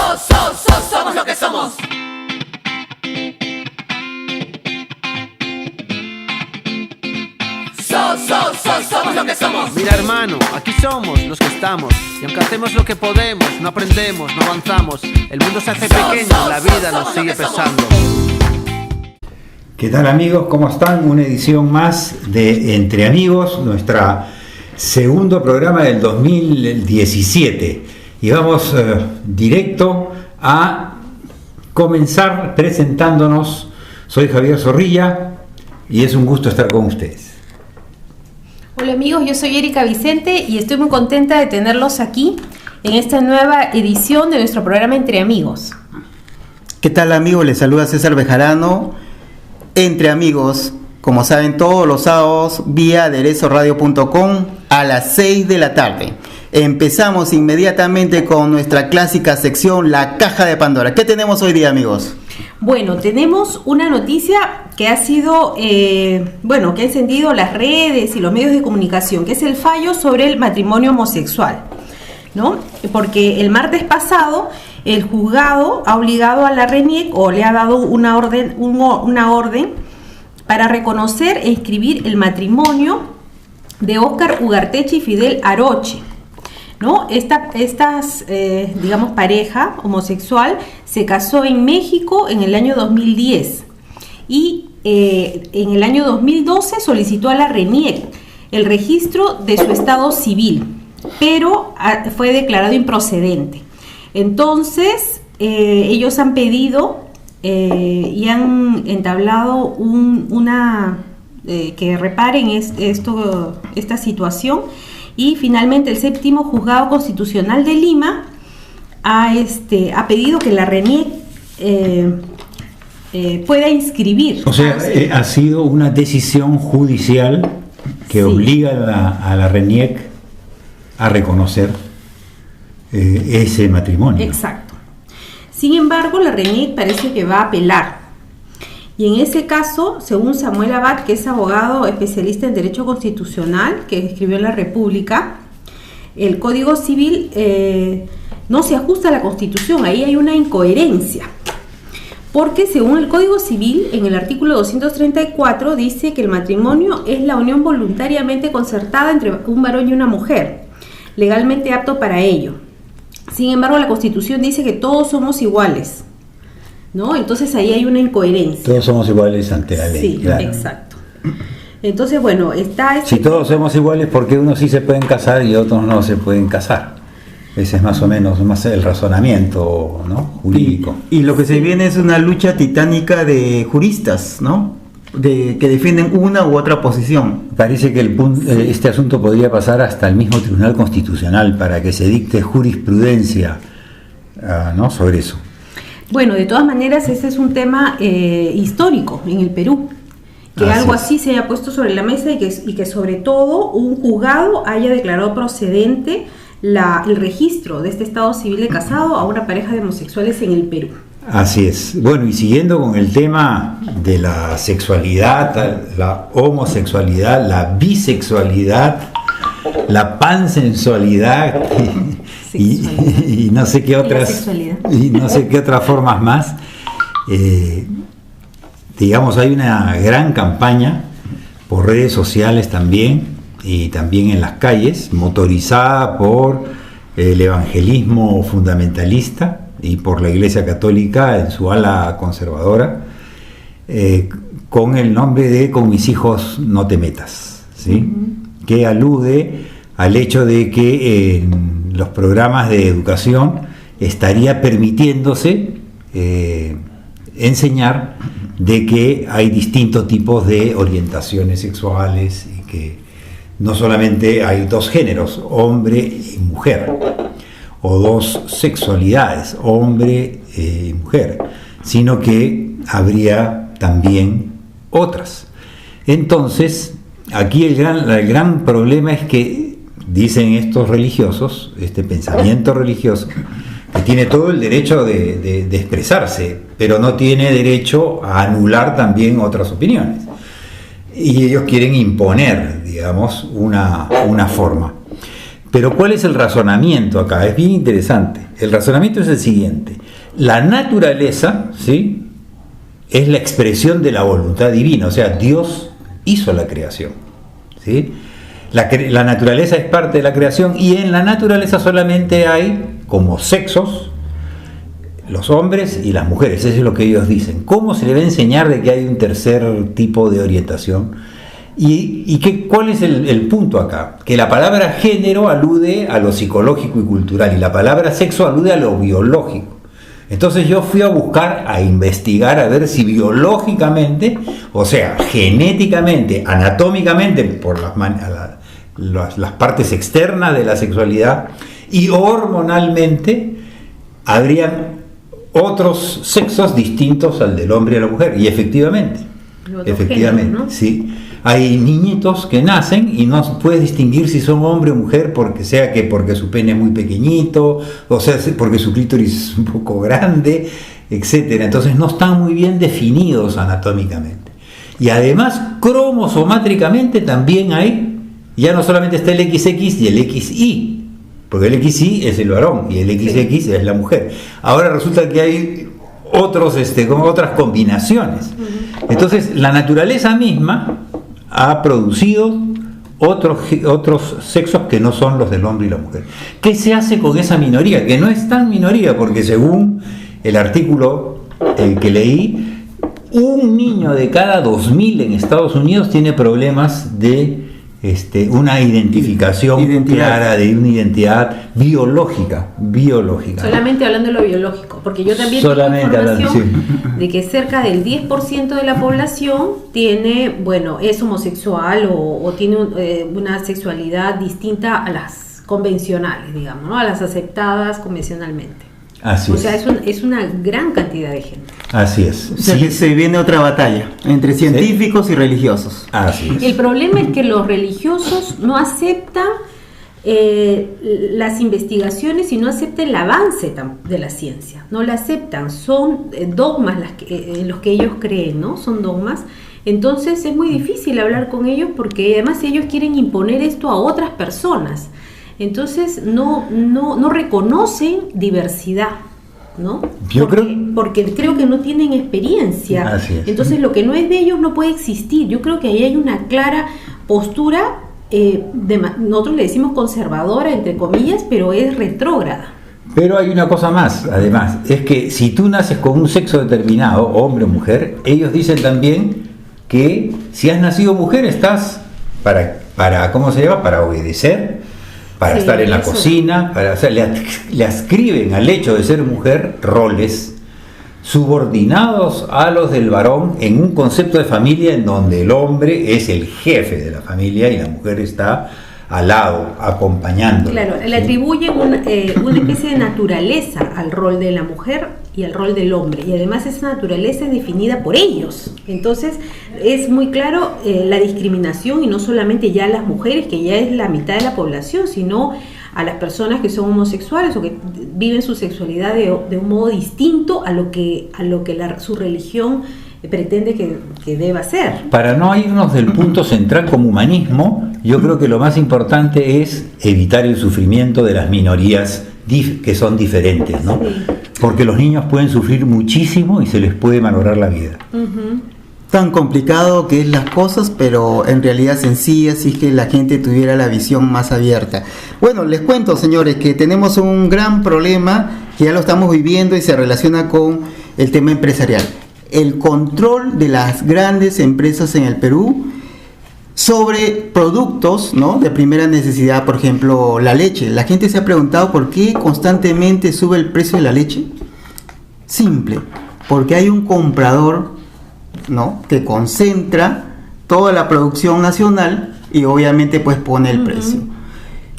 Somos lo que somos. Somos lo que somos. Mira, hermano, aquí somos los que estamos. Y aunque hacemos lo que podemos, no aprendemos, no avanzamos. El mundo se hace pequeño, la vida nos sigue pesando. ¿Qué tal, amigos? ¿Cómo están? Una edición más de Entre Amigos, nuestro segundo programa del 2017. Y vamos directo a comenzar presentándonos. Soy Javier Zorrilla y es un gusto estar con ustedes. Hola amigos, yo soy Erika Vicente y estoy muy contenta de tenerlos aquí en esta nueva edición de nuestro programa Entre Amigos. ¿Qué tal, amigos? Les saluda César Bejarano. Entre Amigos, como saben, todos los sábados vía aderezoradio.com a las 6 de la tarde. Empezamos inmediatamente con nuestra clásica sección La Caja de Pandora. ¿Qué tenemos hoy día, amigos? Bueno, tenemos una noticia que ha sido, que ha encendido las redes y los medios de comunicación, que es el fallo sobre el matrimonio homosexual, ¿no? Porque el martes pasado el juzgado ha obligado a la RENIEC, o le ha dado una orden para reconocer e inscribir el matrimonio de Óscar Ugarteche y Fidel Aroche, ¿no? Estas pareja homosexual se casó en México en el año 2010 y en el año 2012 solicitó a la RENIEC el registro de su estado civil, pero fue declarado improcedente. Entonces ellos han pedido y han entablado que reparen esta situación. Y finalmente el séptimo juzgado constitucional de Lima ha pedido que la RENIEC pueda inscribir. O sea, ha sido una decisión judicial que obliga a la RENIEC a reconocer ese matrimonio. Exacto. Sin embargo, la RENIEC parece que va a apelar. Y en ese caso, según Samuel Abad, que es abogado especialista en Derecho Constitucional, que escribió en La República, el Código Civil no se ajusta a la Constitución, ahí hay una incoherencia. Porque según el Código Civil, en el artículo 234, dice que el matrimonio es la unión voluntariamente concertada entre un varón y una mujer, legalmente apto para ello. Sin embargo, la Constitución dice que todos somos iguales, ¿no? Entonces ahí hay una incoherencia. Todos somos iguales ante la ley. Sí, claro. Exacto. Entonces, bueno, está... Si todos somos iguales, ¿por qué unos sí se pueden casar y otros no se pueden casar? Ese es más o menos más el razonamiento, ¿no?, jurídico. Y lo que se viene es una lucha titánica de juristas, ¿no?, que defienden una u otra posición. Parece que este asunto podría pasar hasta el mismo Tribunal Constitucional para que se dicte jurisprudencia, ¿no?, sobre eso. Bueno, de todas maneras, ese es un tema histórico en el Perú, que algo así se haya puesto sobre la mesa y que sobre todo un juzgado haya declarado procedente el registro de este estado civil de casado a una pareja de homosexuales en el Perú. Así es. Bueno, y siguiendo con el tema de la sexualidad, la homosexualidad, la bisexualidad, la pansensualidad y no sé qué otras formas más, hay una gran campaña por redes sociales también y también en las calles, motorizada por el evangelismo fundamentalista y por la Iglesia Católica en su ala conservadora, con el nombre de "Con mis hijos no te metas", ¿sí? Uh-huh. Que alude al hecho de que en los programas de educación estaría permitiéndose enseñar de que hay distintos tipos de orientaciones sexuales y que no solamente hay dos géneros, hombre y mujer, o dos sexualidades, hombre y mujer, sino que habría también otras. Entonces, aquí el gran problema es que dicen estos religiosos, este pensamiento religioso, que tiene todo el derecho de expresarse, pero no tiene derecho a anular también otras opiniones. Y ellos quieren imponer, digamos, una forma. Pero ¿cuál es el razonamiento acá? Es bien interesante. El razonamiento es el siguiente. La naturaleza, ¿sí?, es la expresión de la voluntad divina, o sea, Dios hizo la creación, ¿sí? La naturaleza es parte de la creación y en la naturaleza solamente hay como sexos los hombres y las mujeres, eso es lo que ellos dicen. ¿Cómo se le va a enseñar de que hay un tercer tipo de orientación? ¿Cuál es el punto acá? Que la palabra género alude a lo psicológico y cultural y la palabra sexo alude a lo biológico. Entonces yo fui a buscar, a investigar, a ver si biológicamente, o sea, genéticamente, anatómicamente, por las partes externas de la sexualidad y hormonalmente, habrían otros sexos distintos al del hombre y a la mujer. Y efectivamente, Género, ¿no? sí. Hay niñitos que nacen y no puedes distinguir si son hombre o mujer porque su pene es muy pequeñito, o sea, porque su clítoris es un poco grande, etcétera. Entonces no están muy bien definidos anatómicamente. Y además, cromosomátricamente también hay, ya no solamente está el XX y el XY, porque el XY es el varón y el XX es la mujer. Ahora resulta que hay otras combinaciones. Entonces, la naturaleza misma ha producido otros sexos que no son los del hombre y la mujer. ¿Qué se hace con esa minoría? Que no es tan minoría, porque según el artículo que leí, un niño de cada 2000 en Estados Unidos tiene problemas de una identificación clara, de una identidad biológica. Solamente hablando de lo biológico, porque yo también Solamente tengo información hablando, de que cerca del 10% de la población es homosexual o tiene una sexualidad distinta a las convencionales, digamos, ¿no? A las aceptadas convencionalmente. Así o sea, es una gran cantidad de gente. Así es. O sea, que se viene otra batalla entre científicos y religiosos. Así es. El problema es que los religiosos no aceptan las investigaciones y no aceptan el avance de la ciencia. No la aceptan. Son dogmas en los que ellos creen, ¿no? Son dogmas. Entonces es muy difícil hablar con ellos porque además ellos quieren imponer esto a otras personas. Entonces no reconocen diversidad, ¿no? Porque creo que no tienen experiencia. Así es. Entonces lo que no es de ellos no puede existir. Yo creo que ahí hay una clara postura, nosotros le decimos conservadora, entre comillas, pero es retrógrada. Pero hay una cosa más, además, es que si tú naces con un sexo determinado, hombre o mujer, ellos dicen también que si has nacido mujer estás para ¿cómo se llama? Para obedecer, para estar en la cocina, le ascriben al hecho de ser mujer roles subordinados a los del varón en un concepto de familia en donde el hombre es el jefe de la familia y la mujer está al lado, acompañándolo. Claro, le atribuyen una especie de naturaleza al rol de la mujer y al rol del hombre, y además esa naturaleza es definida por ellos. Entonces es muy claro la discriminación, y no solamente ya a las mujeres, que ya es la mitad de la población, sino a las personas que son homosexuales o que viven su sexualidad de un modo distinto a lo que su religión pretende que deba ser. Para no irnos del punto central como humanismo, yo creo que lo más importante es evitar el sufrimiento de las minorías que son diferentes, ¿no? Sí. Porque los niños pueden sufrir muchísimo y se les puede malograr la vida. Uh-huh. Tan complicado que es las cosas, pero en realidad sencilla, si es que la gente tuviera la visión más abierta. Bueno, les cuento, señores, que tenemos un gran problema que ya lo estamos viviendo y se relaciona con el tema empresarial. El control de las grandes empresas en el Perú sobre productos, ¿no?, de primera necesidad, por ejemplo, la leche. La gente se ha preguntado por qué constantemente sube el precio de la leche. Simple, porque hay un comprador, ¿no?, que concentra toda la producción nacional y obviamente pues pone el precio.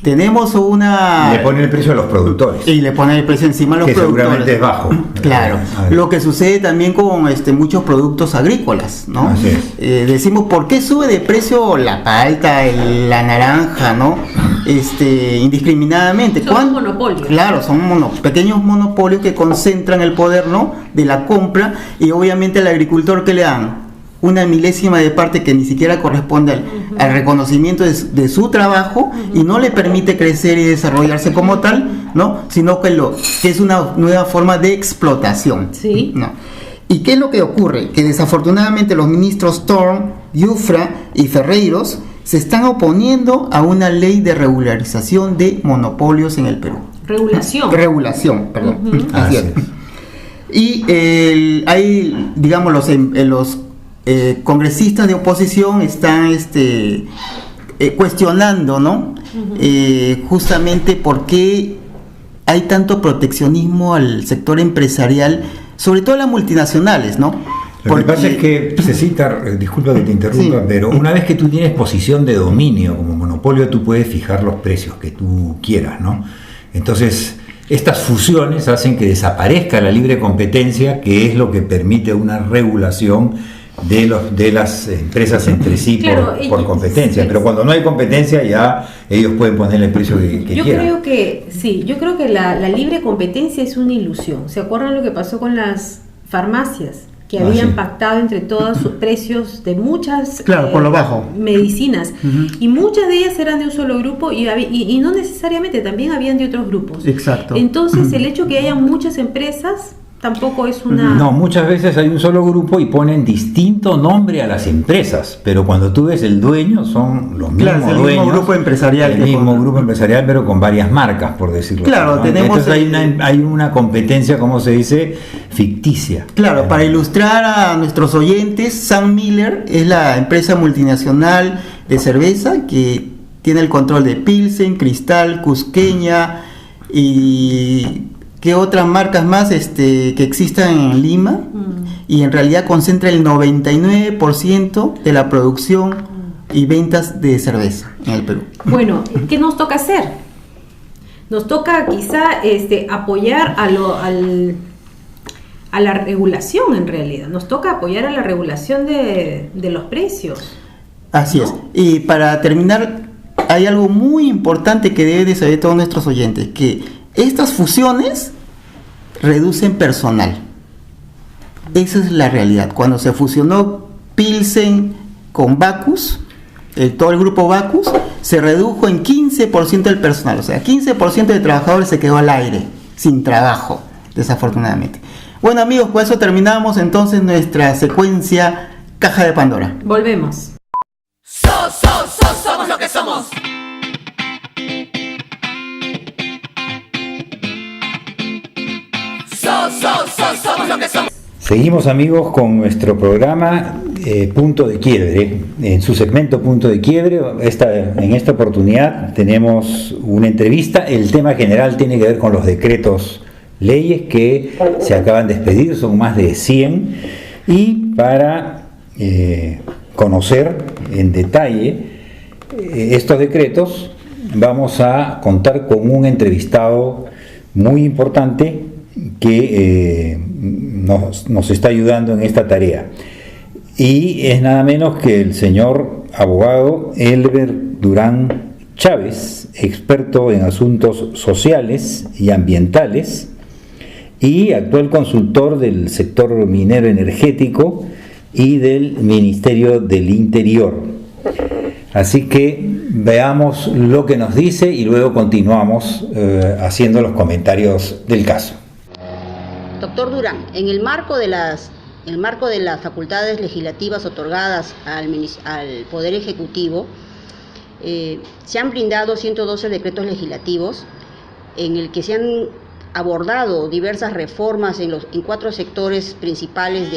Tenemos Le pone el precio a los productores. Y le pone el precio encima a los productores. Que seguramente es bajo. Claro. Lo que sucede también con muchos productos agrícolas, ¿no? Así es. Decimos, ¿por qué sube de precio la palta, la naranja, ¿no? Indiscriminadamente. Son monopolios. Claro, son pequeños monopolios que concentran el poder, ¿no?, de la compra, y obviamente al agricultor, ¿qué le dan? una milésima de parte que ni siquiera corresponde al reconocimiento de su trabajo y no le permite crecer y desarrollarse como tal, ¿no? Sino que es una nueva forma de explotación. Sí. ¿No? ¿Y qué es lo que ocurre? Que desafortunadamente los ministros Storm, Yufra y Ferreiros se están oponiendo a una ley de regularización de monopolios en el Perú. Regulación, perdón. Así es. Y hay, digamos, los congresistas de oposición están cuestionando, ¿no? Justamente por qué hay tanto proteccionismo al sector empresarial, sobre todo a las multinacionales, ¿no? Lo que pasa es que se cita, disculpa que te interrumpa, sí, pero una vez que tú tienes posición de dominio como monopolio, tú puedes fijar los precios que tú quieras, ¿no? Entonces, estas fusiones hacen que desaparezca la libre competencia, que es lo que permite una regulación de las empresas entre sí, claro, por competencia. Pero cuando no hay competencia, ya ellos pueden ponerle el precio que quieran. Yo creo que la libre competencia es una ilusión. ¿Se acuerdan lo que pasó con las farmacias? Que habían pactado entre todos sus precios de muchas por lo bajo, medicinas, y muchas de ellas eran de un solo grupo y no necesariamente, también habían de otros grupos. Exacto. Entonces el hecho que haya muchas empresas tampoco es una... No, muchas veces hay un solo grupo y ponen distinto nombre a las empresas, pero cuando tú ves el dueño son los mismos dueños. El mismo grupo empresarial. El mismo grupo empresarial, pero con varias marcas, por decirlo así. Claro, ¿no? tenemos... Entonces hay una competencia, como se dice, ficticia. Claro, para ilustrar a nuestros oyentes, Sam Miller es la empresa multinacional de cerveza que tiene el control de Pilsen, Cristal, Cusqueña y... ¿qué otras marcas más que existan en Lima? Y en realidad concentra el 99% de la producción y ventas de cerveza en el Perú. Bueno, ¿qué nos toca hacer? Nos toca quizá apoyar a la regulación, en realidad. Nos toca apoyar a la regulación de los precios. Así es. Y para terminar, hay algo muy importante que deben de saber todos nuestros oyentes, que estas fusiones reducen personal. Esa es la realidad. Cuando se fusionó Pilsen con Bacus, todo el grupo Bacus, se redujo en 15% el personal. O sea, 15% de trabajadores se quedó al aire, sin trabajo, desafortunadamente. Bueno, amigos, con eso terminamos entonces nuestra secuencia Caja de Pandora. Volvemos. Somos lo que somos. Somos lo que somos. Seguimos, amigos, con nuestro programa Punto de Quiebre. En su segmento Punto de Quiebre, en esta oportunidad tenemos una entrevista. El tema general tiene que ver con los decretos leyes que se acaban de expedir, son más de 100, y para conocer en detalle estos decretos vamos a contar con un entrevistado muy importante que nos está ayudando en esta tarea, y es nada menos que el señor abogado Elber Durán Chávez, experto en asuntos sociales y ambientales y actual consultor del sector minero energético y del Ministerio del Interior. Así que veamos lo que nos dice y luego continuamos haciendo los comentarios del caso. Doctor Durán, en el marco de las facultades legislativas otorgadas al Poder Ejecutivo, se han brindado 112 decretos legislativos en el que se han abordado diversas reformas en 4 sectores principales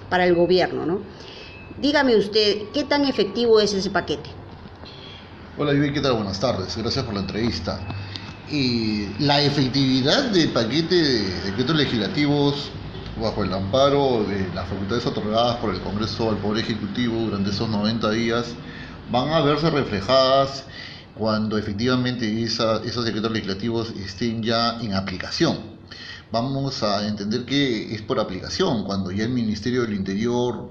para el gobierno, ¿no? Dígame usted, ¿qué tan efectivo es ese paquete? Hola, Vivi, ¿qué tal? Buenas tardes, gracias por la entrevista. La efectividad del paquete de decretos legislativos bajo el amparo de las facultades otorgadas por el Congreso al Poder Ejecutivo durante esos 90 días van a verse reflejadas cuando efectivamente esos decretos legislativos estén ya en aplicación. Vamos a entender que es por aplicación, cuando ya el Ministerio del Interior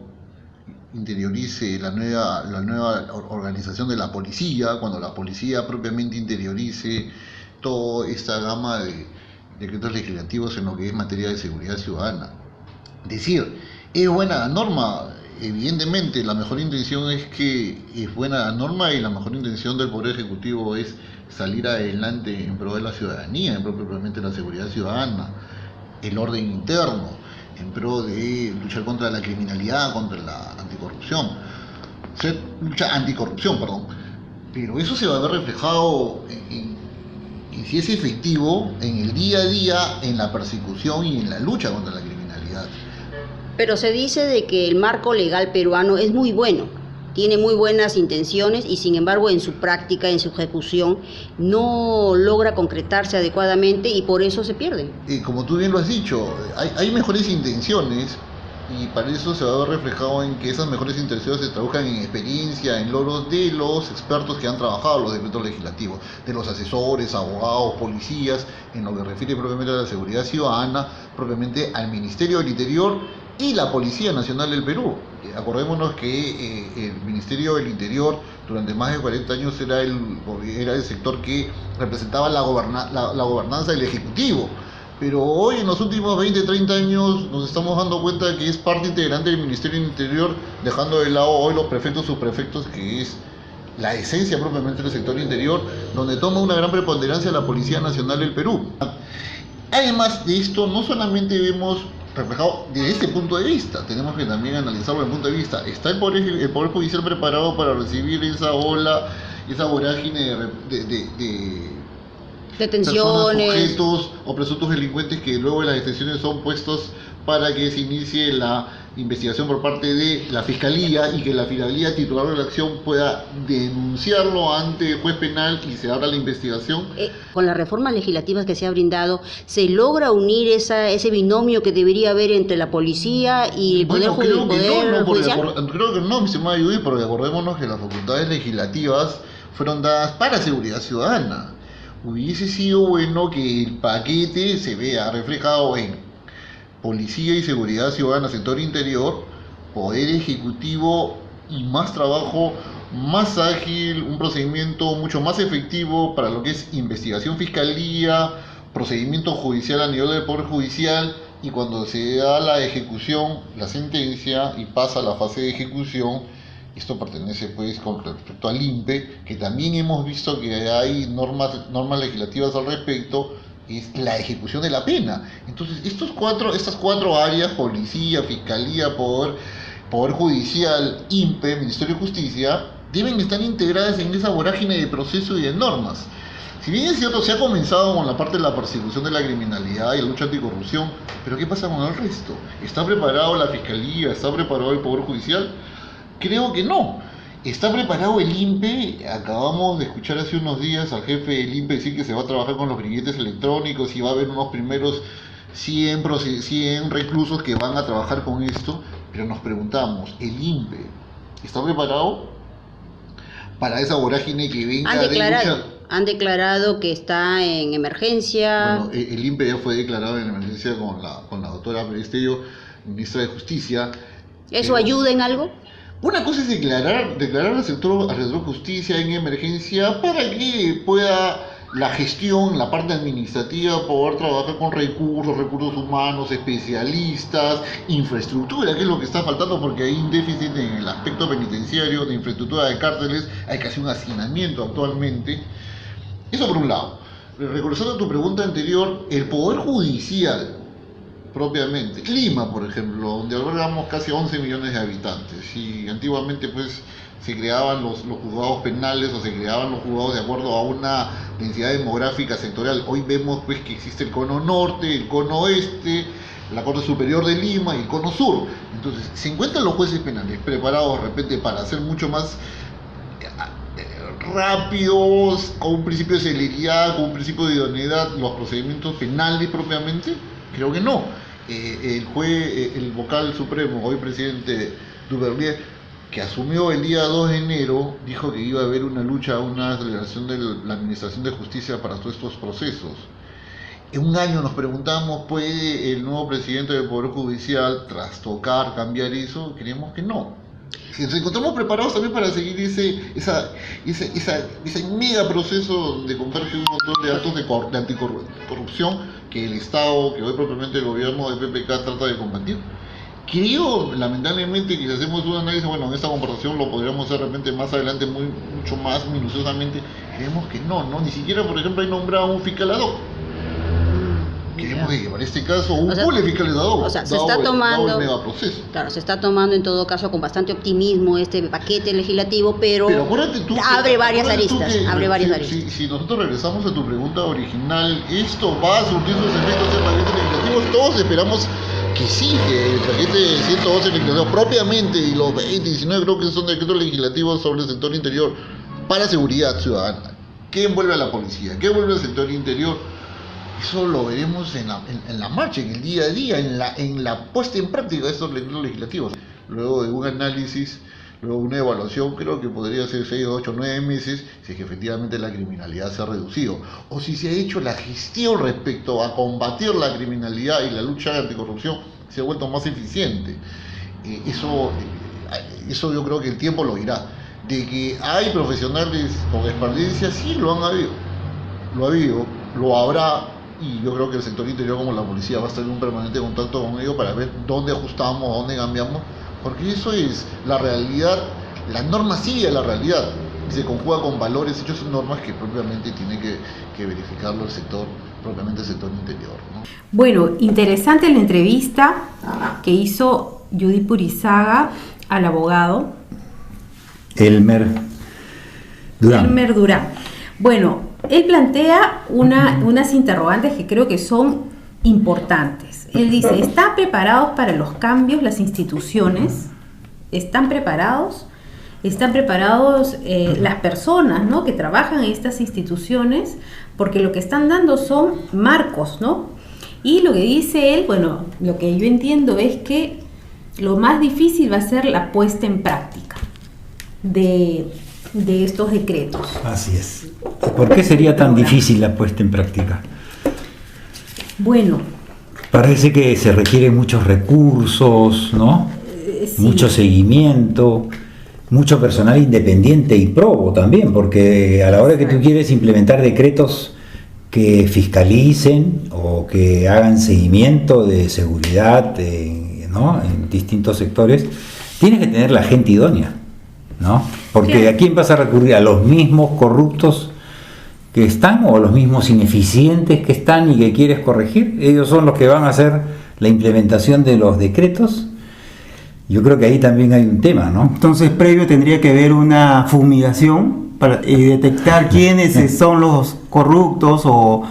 interiorice la nueva organización de la policía, cuando la policía propiamente interiorice toda esta gama de decretos legislativos en lo que es materia de seguridad ciudadana. Es decir, Es buena la norma, evidentemente la mejor intención es que es buena la norma y la mejor intención del Poder Ejecutivo es salir adelante en pro de la ciudadanía, en pro propiamente de la seguridad ciudadana, el orden interno, en pro de luchar contra la criminalidad, contra la anticorrupción, lucha anticorrupción, perdón. Pero eso se va a ver reflejado en si es efectivo en el día a día, en la persecución y en la lucha contra la criminalidad. Pero se dice de que el marco legal peruano es muy bueno, tiene muy buenas intenciones y sin embargo en su práctica, en su ejecución, no logra concretarse adecuadamente y por eso se pierde. Como tú bien lo has dicho, hay mejores intenciones y para eso se va a ver reflejado en que esas mejores intenciones se traduzcan en experiencia, en logros de los expertos que han trabajado los decretos legislativos, de los asesores, abogados, policías, en lo que refiere propiamente a la seguridad ciudadana, propiamente al Ministerio del Interior y la Policía Nacional del Perú. Acordémonos que el Ministerio del Interior durante más de 40 años era el sector que representaba la gobernanza del Ejecutivo. Pero hoy, en los últimos 20, 30 años, nos estamos dando cuenta de que es parte integrante del Ministerio del Interior, dejando de lado hoy los prefectos, subprefectos, que es la esencia propiamente del sector interior, donde toma una gran preponderancia la Policía Nacional del Perú. Además de esto, no solamente vemos reflejado desde este punto de vista, tenemos que también analizarlo desde el punto de vista, ¿está el Poder Judicial preparado para recibir esa ola, esa vorágine de detenciones, personas, sujetos o presuntos delincuentes que luego las detenciones son puestos para que se inicie la investigación por parte de la Fiscalía y que la Fiscalía titular de la acción pueda denunciarlo ante el juez penal y se abra la investigación? Con las reformas legislativas que se ha brindado, ¿se logra unir ese binomio que debería haber entre la policía y el Poder Judicial? Creo que no, mi estimada Judith, porque acordémonos que las facultades legislativas fueron dadas para seguridad ciudadana. Hubiese sido bueno que el paquete se vea reflejado en policía y seguridad ciudadana, sector interior, poder ejecutivo y más trabajo, más ágil, un procedimiento mucho más efectivo para lo que es investigación, fiscalía, procedimiento judicial a nivel del Poder Judicial, y cuando se da la ejecución, la sentencia y pasa a la fase de ejecución. Esto pertenece pues con respecto al INPE, que también hemos visto que hay normas legislativas al respecto, es la ejecución de la pena. Entonces estas cuatro áreas, policía, fiscalía, poder judicial, INPE, Ministerio de Justicia, deben estar integradas en esa vorágine de proceso y de normas. Si bien es cierto, se ha comenzado con la parte de la persecución de la criminalidad y la lucha anticorrupción, pero ¿qué pasa con el resto? ¿Está preparado la Fiscalía? ¿Está preparado el Poder Judicial? Creo que no. ¿Está preparado el INPE? Acabamos de escuchar hace unos días al jefe del INPE decir que se va a trabajar con los grilletes electrónicos y va a haber unos primeros 100 reclusos que van a trabajar con esto, pero nos preguntamos, ¿el INPE está preparado para esa vorágine que venga de lucha? Han declarado que está en emergencia. Bueno, el INPE ya fue declarado en emergencia con la doctora Perestello, ministra de Justicia. ¿Eso ayuda en algo? Una cosa es declarar al sector de justicia en emergencia para que pueda la gestión, la parte administrativa, poder trabajar con recursos humanos, especialistas, infraestructura, que es lo que está faltando porque hay un déficit en el aspecto penitenciario, de infraestructura de cárceles, hay casi un hacinamiento actualmente. Eso por un lado. Regresando a tu pregunta anterior, el Poder Judicial propiamente, Lima por ejemplo, donde albergamos casi 11 millones de habitantes, y antiguamente pues se creaban los juzgados penales o se creaban los juzgados de acuerdo a una densidad demográfica sectorial. Hoy vemos pues que existe el cono norte, el cono oeste, la Corte Superior de Lima y el cono sur. Entonces se encuentran los jueces penales preparados de repente para hacer mucho más rápidos, con un principio de celeridad, con un principio de idoneidad, los procedimientos penales propiamente. Creo que no. El vocal supremo, hoy presidente Duvernay, que asumió el día 2 de enero, dijo que iba a haber una lucha, una aceleración de la administración de justicia para todos estos procesos. En un año nos preguntamos, ¿puede el nuevo presidente del Poder Judicial trastocar, cambiar eso? Creemos que no. Si nos encontramos preparados también para seguir ese mega proceso de converger un montón de actos de anticorrupción que el Estado, que hoy propiamente el gobierno de PPK trata de combatir. Creo, lamentablemente, que si hacemos un análisis, bueno, en esta conversación lo podríamos hacer de repente más adelante mucho más minuciosamente, creemos que no, ni siquiera, por ejemplo, hay nombrado un fiscal ad hoc. Queremos que para este caso un pule fiscal ad hoc, o sea, se está tomando el megaproceso. Claro, se está tomando en todo caso con bastante optimismo este paquete legislativo, pero acuérdate tú abre varias aristas. Si nosotros regresamos a tu pregunta original, ¿esto va a surtir sus efectos en paquetes legislativos? Todos esperamos que sí, que el paquete 112 legislativo propiamente y los 20, 19 creo que son decretos legislativos sobre el sector interior para seguridad ciudadana. ¿Qué envuelve a la policía? ¿Qué envuelve al sector interior? Eso lo veremos en la marcha, en el día a día, en la puesta en práctica de estos decretos legislativos. Luego de un análisis, luego de una evaluación, creo que podría ser 6, 8, 9 meses, si es que efectivamente la criminalidad se ha reducido, o si se ha hecho la gestión respecto a combatir la criminalidad y la lucha anticorrupción se ha vuelto más eficiente. Eso yo creo que el tiempo lo dirá. De que hay profesionales con experiencia, sí lo han habido, lo habrá, y yo creo que el sector interior como la policía va a estar en un permanente contacto con ellos para ver dónde ajustamos, dónde cambiamos, porque eso es la realidad. La norma sigue la realidad y se conjuga con valores, hechos y normas que propiamente tiene que verificarlo el sector interior, ¿no? Bueno, interesante la entrevista que hizo Judy Purizaga al abogado Elmer Durán. Bueno, él plantea unas interrogantes que creo que son importantes. Él dice, ¿están preparados para los cambios las instituciones? ¿Están preparados? ¿Están preparados las personas, ¿no?, que trabajan en estas instituciones? Porque lo que están dando son marcos, ¿no? Y lo que dice él, bueno, lo que yo entiendo es que lo más difícil va a ser la puesta en práctica de estos decretos. Así es. ¿Por qué sería tan difícil la puesta en práctica? Bueno, parece que se requieren muchos recursos, ¿no? Sí. Mucho seguimiento, mucho personal independiente y probo también, porque a la hora que tú quieres implementar decretos que fiscalicen o que hagan seguimiento de seguridad, ¿no?, en distintos sectores, tienes que tener la gente idónea, ¿no? Porque ¿a quién vas a recurrir? ¿A los mismos corruptos que están o a los mismos ineficientes que están y que quieres corregir? Ellos son los que van a hacer la implementación de los decretos. Yo creo que ahí también hay un tema, ¿no? Entonces, previo tendría que haber una fumigación para detectar quiénes son los corruptos o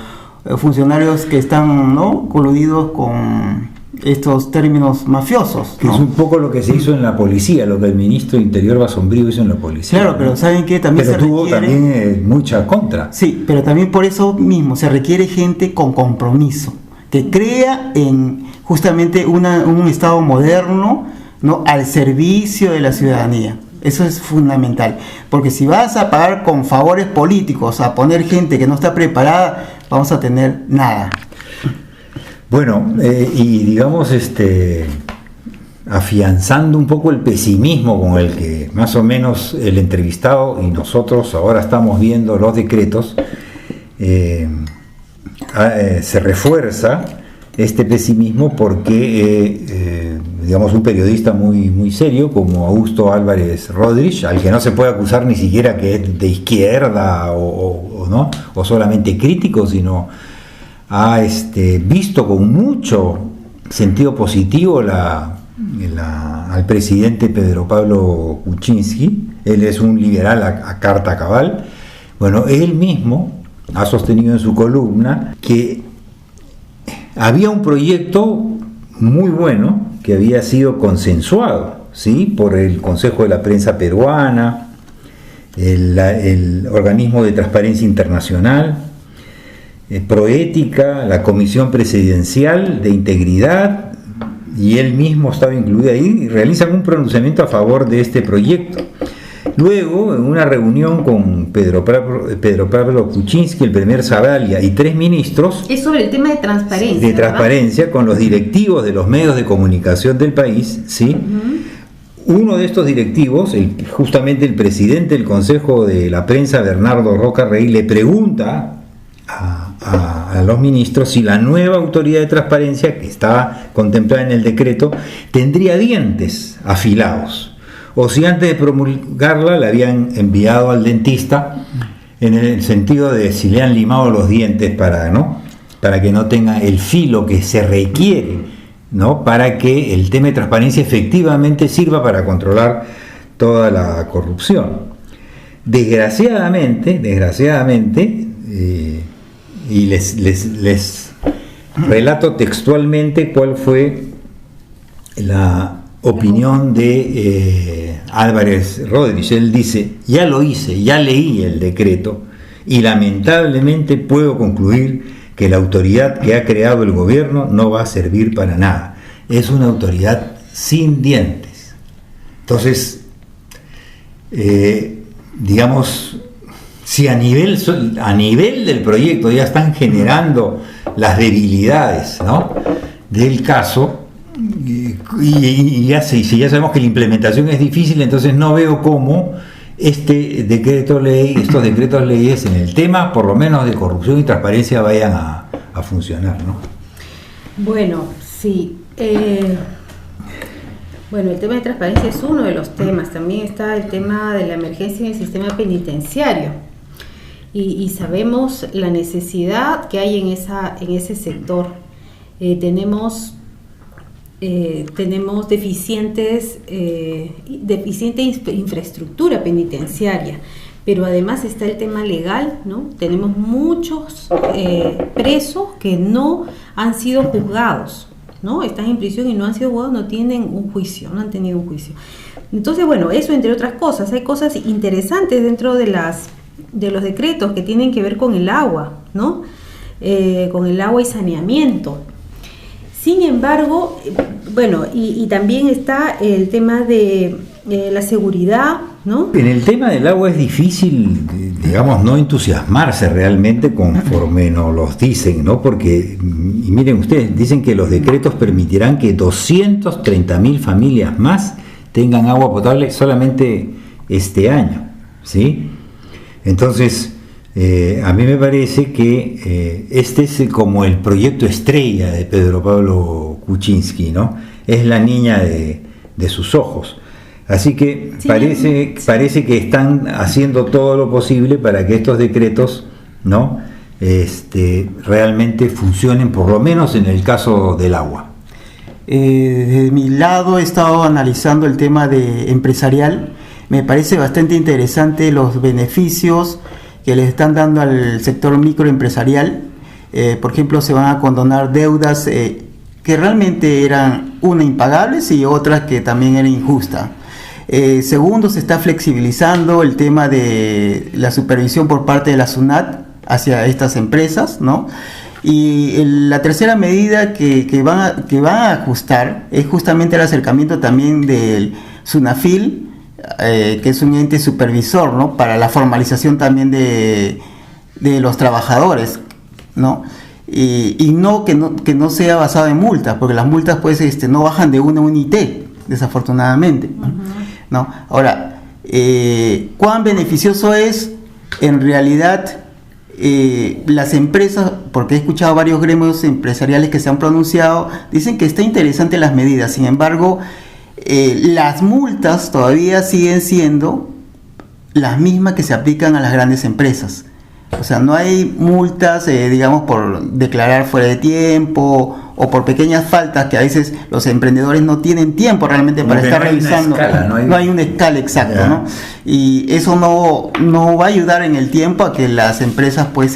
funcionarios que están, ¿no?, coludidos con estos términos mafiosos, ¿no? Es un poco lo que se hizo en la policía, lo que el ministro de Interior Basombrío hizo en la policía. Claro, pero ¿saben qué? También pero tuvo también mucha contra. Sí, pero también por eso mismo se requiere gente con compromiso, que crea en justamente un Estado moderno, ¿no?, al servicio de la ciudadanía. Eso es fundamental, porque si vas a pagar con favores políticos, a poner gente que no está preparada, vamos a tener nada. Bueno, y digamos, afianzando un poco el pesimismo con el que más o menos el entrevistado y nosotros ahora estamos viendo los decretos, se refuerza este pesimismo porque, digamos, un periodista muy serio como Augusto Álvarez Rodríguez, al que no se puede acusar ni siquiera que es de izquierda o no, o solamente crítico, sino ha visto con mucho sentido positivo al presidente Pedro Pablo Kuczynski. Él es un liberal a carta cabal. Bueno, él mismo ha sostenido en su columna que había un proyecto muy bueno que había sido consensuado, ¿sí?, por el Consejo de la Prensa Peruana, el Organismo de Transparencia Internacional, Proética, la Comisión Presidencial de Integridad, y él mismo estaba incluido ahí, y realizan un pronunciamiento a favor de este proyecto. Luego, en una reunión con Pedro Pablo Kuczynski, el primer Savalia y 3 ministros... Es sobre el tema de transparencia. De transparencia, ¿verdad?, con los directivos de los medios de comunicación del país, ¿sí? Uno de estos directivos, justamente el presidente del Consejo de la Prensa, Bernardo Roca Rey, le pregunta a los ministros si la nueva autoridad de transparencia que estaba contemplada en el decreto tendría dientes afilados, o si antes de promulgarla la habían enviado al dentista en el sentido de si le han limado los dientes para que no tenga el filo que se requiere, ¿no? Para que el tema de transparencia efectivamente sirva para controlar toda la corrupción. Desgraciadamente, y les relato textualmente cuál fue la opinión de Álvarez Rodríguez. Él dice: ya lo hice, ya leí el decreto y lamentablemente puedo concluir que la autoridad que ha creado el gobierno no va a servir para nada. Es una autoridad sin dientes. Entonces, digamos, si a nivel del proyecto ya están generando las debilidades, ¿no?, del caso, y ya sabemos que la implementación es difícil, entonces no veo cómo estos decretos leyes en el tema, por lo menos de corrupción y transparencia, vayan a funcionar, ¿no? Bueno, sí. Bueno, el tema de transparencia es uno de los temas. También está el tema de la emergencia en el sistema penitenciario. Y sabemos la necesidad que hay en ese sector. Tenemos deficiente infraestructura penitenciaria, pero además está el tema legal, ¿no? Tenemos muchos presos que no han sido juzgados, ¿no? Están en prisión y no han sido juzgados, no han tenido un juicio. Entonces, bueno, eso entre otras cosas. Hay cosas interesantes dentro de los decretos que tienen que ver con el agua, ¿no? Con el agua y saneamiento. Sin embargo, bueno, y también está el tema de la seguridad, ¿no? En el tema del agua es difícil, digamos, no entusiasmarse realmente conforme nos los dicen, ¿no? Porque, y miren ustedes, dicen que los decretos permitirán que 230.000 familias más tengan agua potable solamente este año, ¿sí? Entonces, a mí me parece que este es como el proyecto estrella de Pedro Pablo Kuczynski, ¿no? Es la niña de sus ojos. Así que sí, parece que están haciendo todo lo posible para que estos decretos, ¿no?, realmente funcionen, por lo menos en el caso del agua. De mi lado he estado analizando el tema de empresarial. Me parece bastante interesante los beneficios que le están dando al sector microempresarial. Por ejemplo, se van a condonar deudas que realmente eran impagables y otras que también eran injustas. Segundo, se está flexibilizando el tema de la supervisión por parte de la SUNAT hacia estas empresas, ¿no? Y la tercera medida que van a ajustar es justamente el acercamiento también del SUNAFIL, que es un ente supervisor, ¿no?, para la formalización también de los trabajadores, ¿no? Y no que no sea basado en multas, porque las multas pues no bajan de una unité, desafortunadamente, ¿no? Ahora, ¿cuán beneficioso es? En realidad, las empresas, porque he escuchado varios gremios empresariales que se han pronunciado, dicen que está interesante las medidas. Sin embargo, las multas todavía siguen siendo las mismas que se aplican a las grandes empresas. O sea, no hay multas, digamos, por declarar fuera de tiempo o por pequeñas faltas que a veces los emprendedores no tienen tiempo realmente para estar revisando. No hay una escala exacta, ¿no? Y eso no va a ayudar en el tiempo a que las empresas pues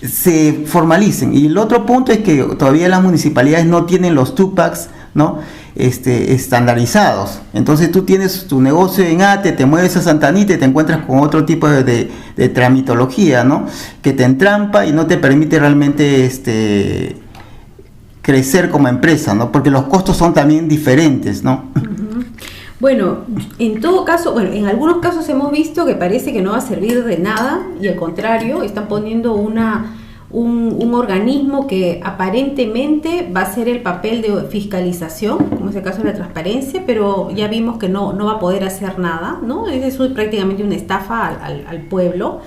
se formalicen. Y el otro punto es que todavía las municipalidades no tienen los Tupacs, ¿no?, estandarizados. Entonces tú tienes tu negocio en Ate, te mueves a Santa Anita y te encuentras con otro tipo de tramitología, ¿no?, que te entrampa y no te permite realmente crecer como empresa, ¿no?, porque los costos son también diferentes, ¿no? Bueno, en todo caso, en algunos casos hemos visto que parece que no va a servir de nada y al contrario, están poniendo un organismo que aparentemente va a hacer el papel de fiscalización, como es el caso de la transparencia, pero ya vimos que no va a poder hacer nada, ¿no? Es prácticamente una estafa al pueblo.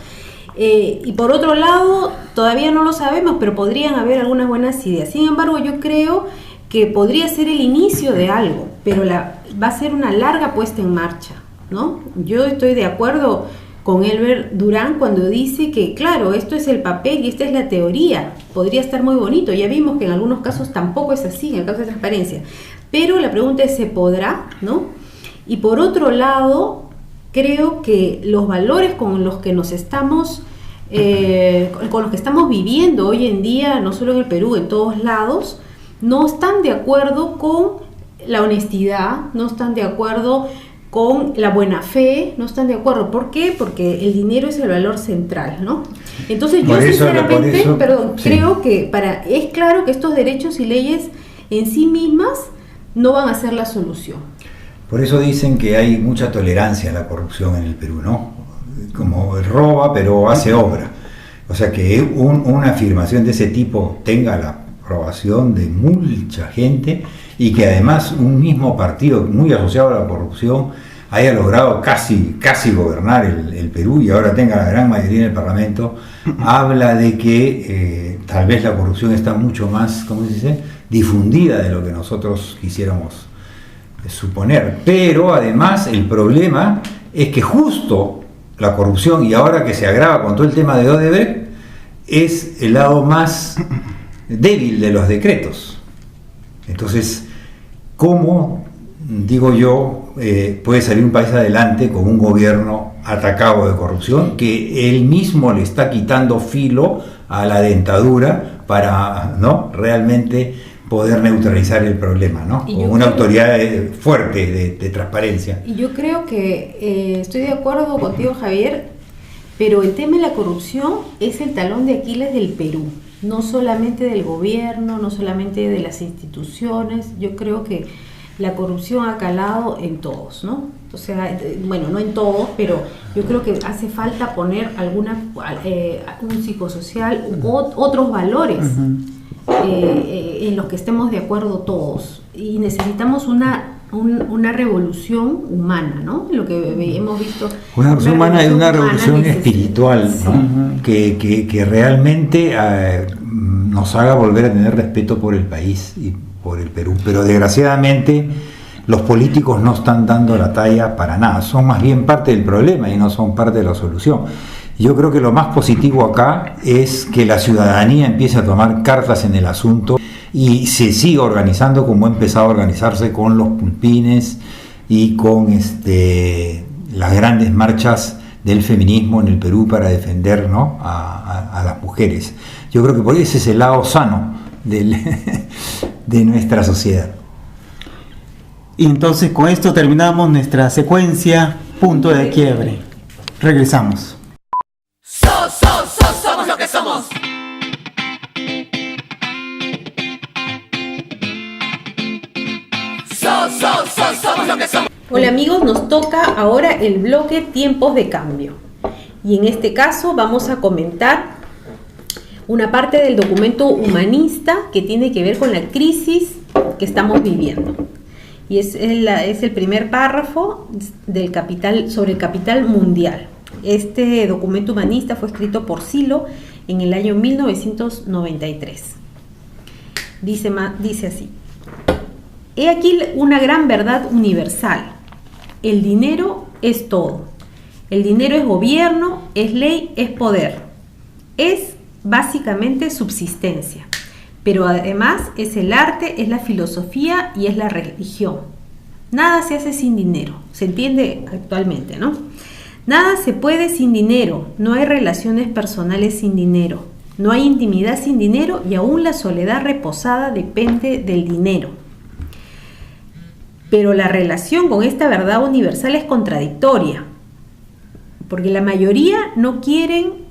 Y por otro lado, todavía no lo sabemos, pero podrían haber algunas buenas ideas. Sin embargo, yo creo que podría ser el inicio de algo, pero va a ser una larga puesta en marcha, ¿no? Yo estoy de acuerdo con Elber Durán cuando dice que, claro, esto es el papel y esta es la teoría. Podría estar muy bonito. Ya vimos que en algunos casos tampoco es así, en el caso de transparencia. Pero la pregunta es, ¿se podrá? ¿No? Y por otro lado, creo que los valores con los que nos estamos viviendo hoy en día, no solo en el Perú, en todos lados, no están de acuerdo con la honestidad, no están de acuerdo con la buena fe, no están de acuerdo. ¿Por qué? Porque el dinero es el valor central, ¿no? Entonces yo sinceramente, creo que es claro que estos derechos y leyes en sí mismas no van a ser la solución. Por eso dicen que hay mucha tolerancia a la corrupción en el Perú, ¿no? Como roba pero hace obra. O sea, que una afirmación de ese tipo tenga la aprobación de mucha gente y que además un mismo partido muy asociado a la corrupción haya logrado casi gobernar el Perú y ahora tenga la gran mayoría en el Parlamento, habla de que tal vez la corrupción está mucho más, ¿cómo se dice?, difundida de lo que nosotros quisiéramos suponer. Pero además el problema es que justo la corrupción, y ahora que se agrava con todo el tema de Odebrecht, es el lado más débil de los decretos. Entonces, ¿cómo, digo yo, puede salir un país adelante con un gobierno atacado de corrupción que él mismo le está quitando filo a la dentadura para, ¿no?, realmente poder neutralizar el problema, ¿no? Con una autoridad fuerte de transparencia? Y yo creo que estoy de acuerdo contigo, Javier, pero el tema de la corrupción es el talón de Aquiles del Perú, no solamente del gobierno, no solamente de las instituciones. Yo creo que la corrupción ha calado en todos, ¿no? O sea, bueno, no en todos, pero yo creo que hace falta poner un psicosocial u otros valores en los que estemos de acuerdo todos. Y necesitamos una revolución humana, ¿no? Lo que hemos visto. Una revolución humana y una revolución espiritual, ¿no? Sí. Que realmente nos haga volver a tener respeto por el país y por el Perú. Pero desgraciadamente los políticos no están dando la talla para nada. Son más bien parte del problema y no son parte de la solución. Yo creo que lo más positivo acá es que la ciudadanía empiece a tomar cartas en el asunto y se siga organizando como ha empezado a organizarse con los pulpines y con las grandes marchas del feminismo en el Perú para defender, ¿no?, a las mujeres. Yo creo que por ese es el lado sano de nuestra sociedad. Y entonces con esto terminamos nuestra secuencia Punto de Quiebre. Regresamos. Somos lo que somos. Somos lo que somos. Hola amigos, nos toca ahora el bloque Tiempos de Cambio. Y en este caso vamos a comentar una parte del documento humanista que tiene que ver con la crisis que estamos viviendo. Y es el primer párrafo del capital, sobre el capital mundial. Este documento humanista fue escrito por Silo en el año 1993. Dice así: he aquí una gran verdad universal. El dinero es todo. El dinero es gobierno, es ley, es poder. Es básicamente subsistencia. Pero además es el arte, es la filosofía y es la religión. Nada se hace sin dinero. Se entiende actualmente, ¿no? Nada se puede sin dinero. No hay relaciones personales sin dinero. No hay intimidad sin dinero y aún la soledad reposada depende del dinero. Pero la relación con esta verdad universal es contradictoria, porque la mayoría no quieren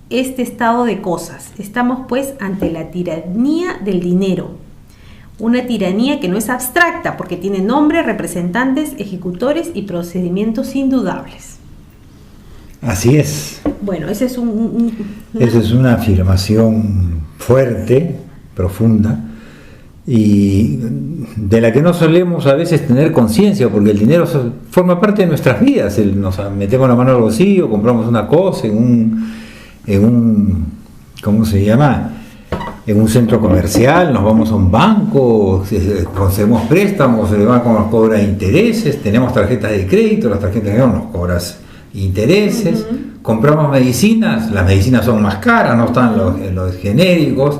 este estado de cosas. Estamos pues ante la tiranía del dinero, una tiranía que no es abstracta porque tiene nombre, representantes, ejecutores y procedimientos indudables. Así es. Bueno, ese es esa es una afirmación fuerte, profunda, y de la que no solemos a veces tener conciencia, porque el dinero forma parte de nuestras vidas. Nos metemos la mano al bolsillo, compramos una cosa en en un, ¿cómo se llama? En un centro comercial, nos vamos a un banco, concedemos préstamos, el banco nos cobra intereses, tenemos tarjetas de crédito, las tarjetas de crédito nos cobran intereses, compramos medicinas, las medicinas son más caras, no están los genéricos,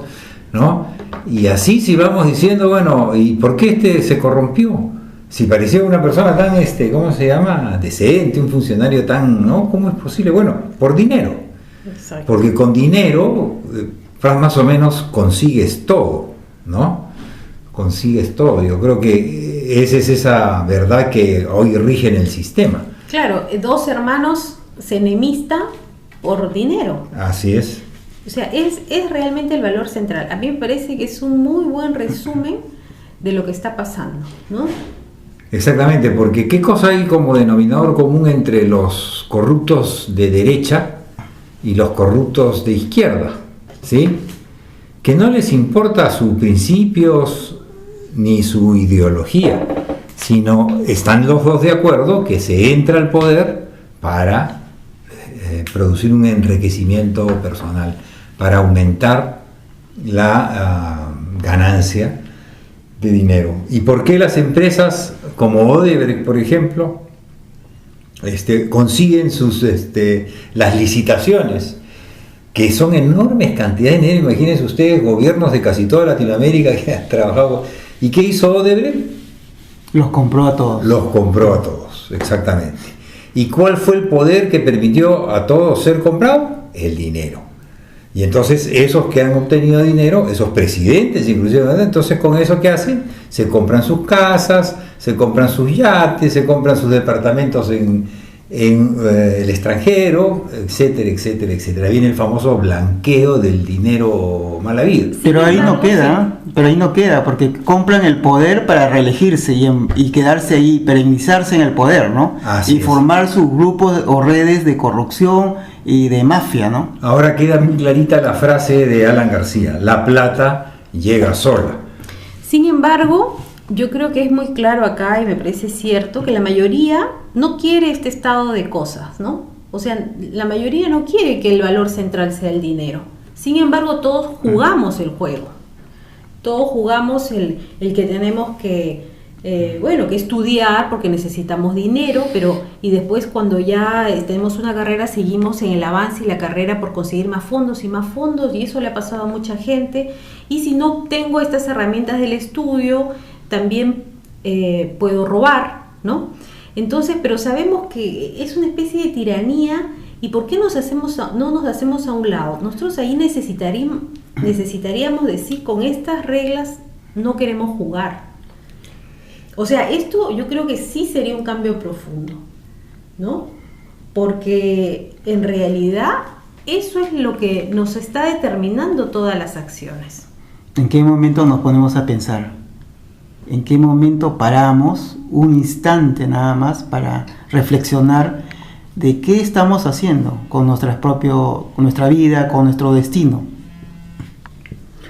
¿no? Y así si vamos diciendo, bueno, ¿y por qué este se corrompió? Si parecía una persona tan, ¿cómo se llama? Decente, un funcionario tan, ¿no? ¿Cómo es posible? Bueno, por dinero. Exacto. Porque con dinero más o menos consigues todo, ¿no? Consigues todo. Yo creo que esa es esa verdad que hoy rige en el sistema. Claro, dos hermanos se enemistan por dinero. Así es. O sea, es realmente el valor central. A mí me parece que es un muy buen resumen de lo que está pasando, ¿no? Exactamente, porque ¿qué cosa hay como denominador común entre los corruptos de derecha y los corruptos de izquierda? ¿Sí? Que no les importa sus principios ni su ideología, sino están los dos de acuerdo que se entra al poder para producir un enriquecimiento personal, para aumentar la ganancia de dinero. ¿Y por qué las empresas como Odebrecht, por ejemplo, consiguen las licitaciones, que son enormes cantidades de dinero? Imagínense ustedes, gobiernos de casi toda Latinoamérica que han trabajado. ¿Y qué hizo Odebrecht? Los compró a todos. Los compró a todos, exactamente. ¿Y cuál fue el poder que permitió a todos ser comprados? El dinero. Y entonces esos que han obtenido dinero, esos presidentes inclusive, entonces con eso ¿qué hacen? Se compran sus casas, se compran sus yates, se compran sus departamentos en el extranjero, etcétera, etcétera, etcétera. Viene el famoso blanqueo del dinero mal habido. Pero ahí no queda, porque compran el poder para reelegirse y quedarse ahí, perennizarse en el poder, ¿no? Así y formar sus grupos o redes de corrupción y de mafia, ¿no? Ahora queda muy clarita la frase de Alan García: la plata llega sola. Sin embargo, yo creo que es muy claro acá y me parece cierto que la mayoría no quiere este estado de cosas, ¿no? O sea, la mayoría no quiere que el valor central sea el dinero. Sin embargo, todos jugamos el juego. Todos jugamos el que tenemos que, que estudiar porque necesitamos dinero, y después cuando ya tenemos una carrera seguimos en el avance y la carrera por conseguir más fondos, y eso le ha pasado a mucha gente. Y si no tengo estas herramientas del estudio, también puedo robar, ¿no? Entonces, pero sabemos que es una especie de tiranía. ¿Y por qué no nos hacemos a un lado? Nosotros ahí necesitaríamos decir, con estas reglas no queremos jugar. O sea, esto yo creo que sí sería un cambio profundo, ¿no? Porque en realidad eso es lo que nos está determinando todas las acciones. ¿En qué momento nos ponemos a pensar? ¿En qué momento paramos un instante nada más para reflexionar de qué estamos haciendo con con nuestra vida, con nuestro destino?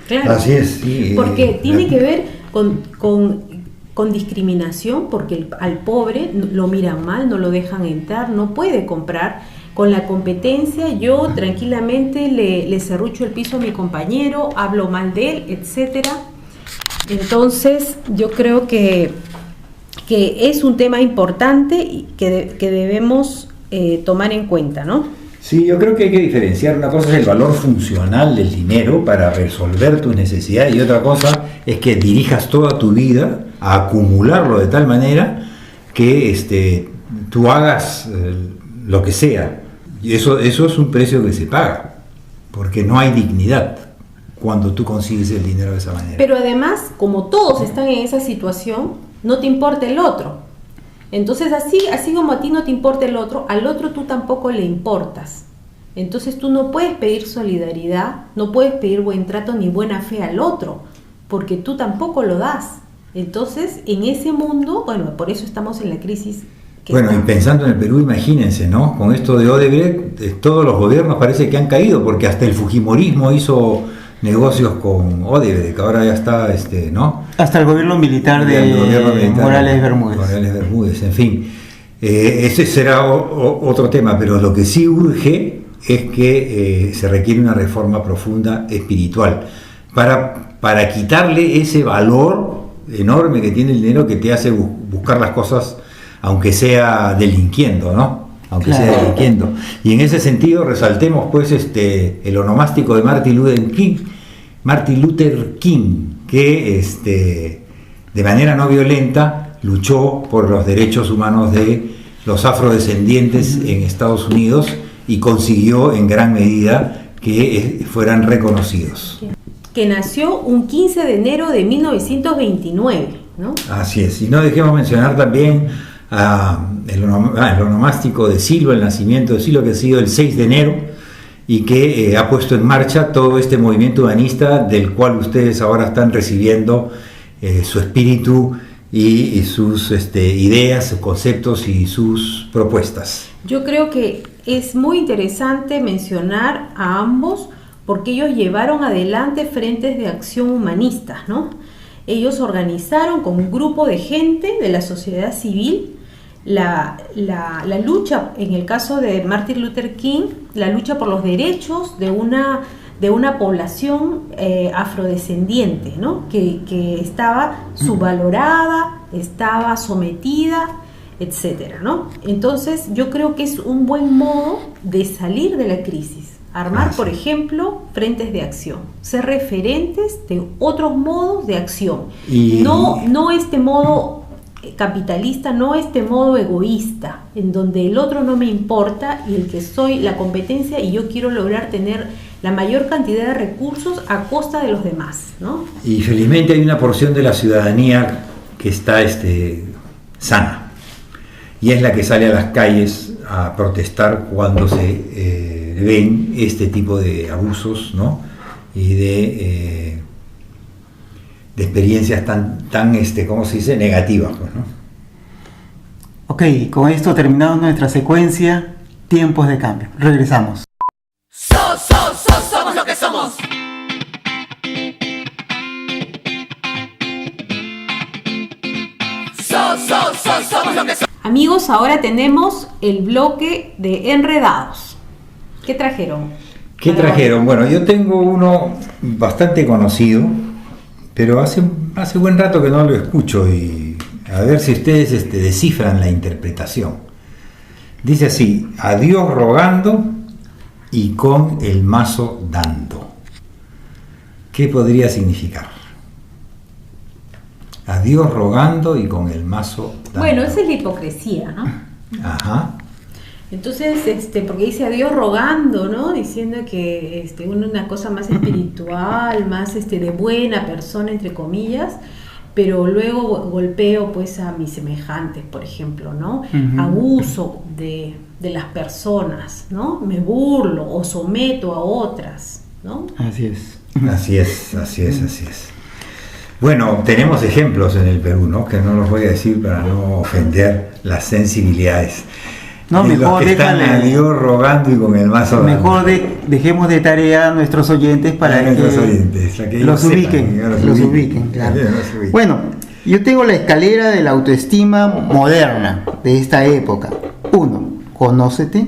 Claro. Así es, sí. Porque tiene que ver con discriminación, porque al pobre lo miran mal, no lo dejan entrar, no puede comprar. Con la competencia yo tranquilamente le serrucho el piso a mi compañero, hablo mal de él, etcétera. Entonces yo creo que es un tema importante y que debemos tomar en cuenta, ¿no? Sí, yo creo que hay que diferenciar. Una cosa es el valor funcional del dinero para resolver tus necesidades, y otra cosa es que dirijas toda tu vida a acumularlo de tal manera que tú hagas lo que sea. Y eso es un precio que se paga, porque no hay dignidad cuando tú consigues el dinero de esa manera. Pero además, como todos están en esa situación, no te importa el otro. Entonces, así como a ti no te importa el otro, al otro tú tampoco le importas. Entonces tú no puedes pedir solidaridad, no puedes pedir buen trato ni buena fe al otro, porque tú tampoco lo das. Entonces, en ese mundo, por eso estamos en la crisis. Y pensando en el Perú, imagínense, ¿no? Con esto de Odebrecht, todos los gobiernos parece que han caído, porque hasta el fujimorismo hizo negocios con Odebrecht, ahora ya está, ¿no? Hasta el gobierno militar de Morales Bermúdez. En fin, ese será otro tema, pero lo que sí urge es que se requiere una reforma profunda espiritual para quitarle ese valor enorme que tiene el dinero que te hace buscar las cosas, aunque sea delinquiendo, ¿no? Aunque Claro. sea delinquiendo. Y en ese sentido resaltemos pues el onomástico de Martin Luther King, que de manera no violenta luchó por los derechos humanos de los afrodescendientes en Estados Unidos y consiguió en gran medida que fueran reconocidos. Que nació un 15 de enero de 1929, ¿no? Así es, y no dejemos mencionar también el onomástico de Silva, el nacimiento de Silva, que ha sido el 6 de enero y que ha puesto en marcha todo este movimiento humanista del cual ustedes ahora están recibiendo su espíritu y sus ideas, sus conceptos y sus propuestas. Yo creo que es muy interesante mencionar a ambos porque ellos llevaron adelante frentes de acción humanistas, ¿no? Ellos organizaron con un grupo de gente de la sociedad civil la lucha, en el caso de Martin Luther King, la lucha por los derechos de una población afrodescendiente, ¿no? que estaba subvalorada, estaba sometida, etcétera, ¿no? Entonces yo creo que es un buen modo de salir de la crisis, armar, por ejemplo, frentes de acción, ser referentes de otros modos de acción, no este modo capitalista, no este modo egoísta, en donde el otro no me importa y el que soy la competencia y yo quiero lograr tener la mayor cantidad de recursos a costa de los demás, ¿no? Y felizmente hay una porción de la ciudadanía que está sana, y es la que sale a las calles a protestar cuando se ven este tipo de abusos, ¿no? Y de experiencias tan ¿cómo se dice? Negativas, pues, ¿no? Ok, con esto terminamos nuestra secuencia Tiempos de Cambio. Regresamos. Somos lo que somos. Somos lo que somos. Amigos, ahora tenemos el bloque de enredados. ¿Qué trajeron? ¿Qué trajeron? Bueno, yo tengo uno bastante conocido, pero hace buen rato que no lo escucho y a ver si ustedes descifran la interpretación. Dice así: a Dios rogando y con el mazo dando. ¿Qué podría significar? A Dios rogando y con el mazo dando. Bueno, esa es la hipocresía, ¿no? Ajá. Entonces, porque dice a Dios rogando, ¿no? Diciendo que una cosa más espiritual, más de buena persona, entre comillas, pero luego golpeo pues a mis semejantes, por ejemplo, ¿no? Uh-huh. Abuso de las personas, ¿no? Me burlo o someto a otras, ¿no? Así es. Así es. Bueno, tenemos ejemplos en el Perú, ¿no? Que no los voy a decir para no ofender las sensibilidades. No, de mejor los que están a déjale. Dios rogando y con el mazo dando. Mejor dejemos de tarea a nuestros oyentes para que nuestros oyentes, a que ellos los sepan, ubiquen. que Los ubiquen, claro. Los ubiquen. Bueno, yo tengo la escalera de la autoestima moderna de esta época. 1. Conócete.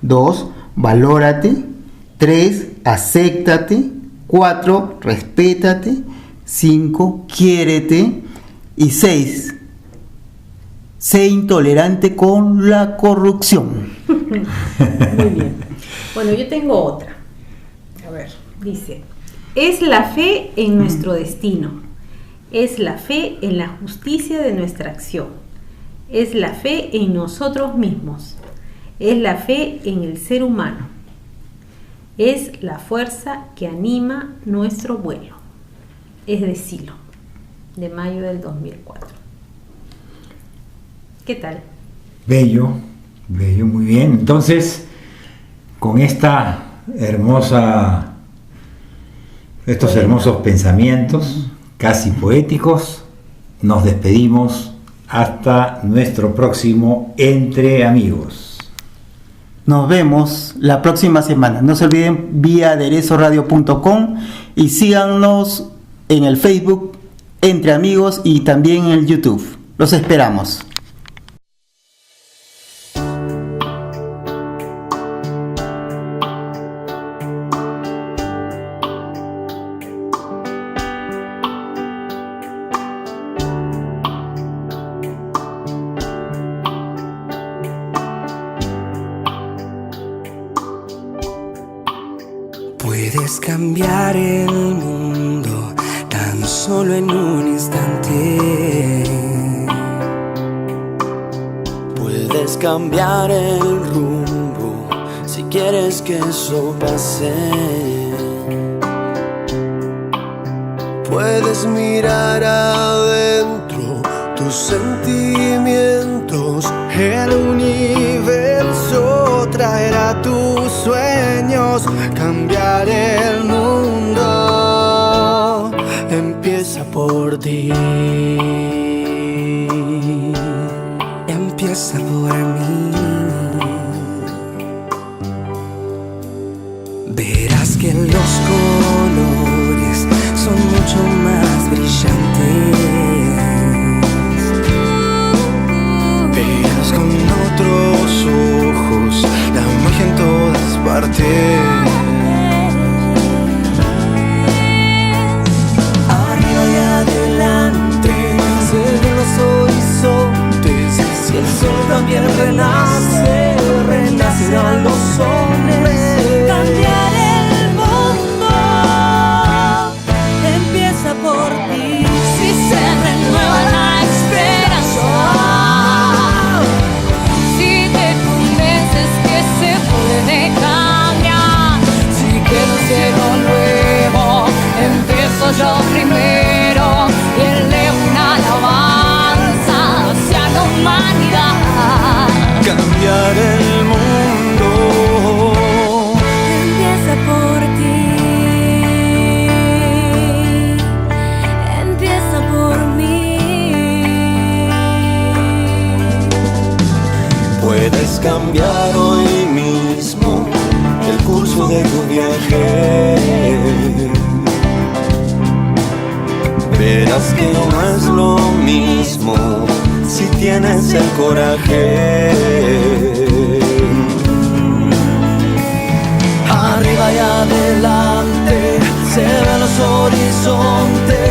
2. Valórate. 3. Acéptate. 4. Respétate. 5. Quiérete. Y 6. Sé intolerante con la corrupción. Muy bien. Bueno, yo tengo otra. A ver, dice: es la fe en nuestro destino. Es la fe en la justicia de nuestra acción. Es la fe en nosotros mismos. Es la fe en el ser humano. Es la fuerza que anima nuestro vuelo. Es de Silo, de mayo del 2004. ¿Qué tal? Bello, muy bien. Entonces, con estos hermosos pensamientos, casi poéticos, nos despedimos hasta nuestro próximo Entre Amigos. Nos vemos la próxima semana. No se olviden vía aderezoradio.com y síganos en el Facebook Entre Amigos y también en el YouTube. Los esperamos. cambiar el mundo tan solo en un instante. Puedes cambiar el rumbo si quieres que eso pase. Puedes mirar adentro tus sentimientos. El universo traerá tus sueños. Cambiar el mundo empieza por ti. Empieza por mí. Verás que los colores son mucho más brillantes. Verás con otros ojos la magia en todas partes. Arriba y adelante se ven los horizontes. Si el sol también renace, renacerán los hombres. Cambiar el mundo empieza por ti. Si se renueva la esperanza, si te convences que se puede cambiar, si quiero un cielo nuevo, empiezo yo primero y elevo una alabanza hacia la humanidad. Cambiar el mundo empieza por ti, empieza por mí. puedes cambiar hoy mismo el curso de tu viaje. Verás que no es lo mismo si tienes el coraje. Arriba y adelante se ven los horizontes.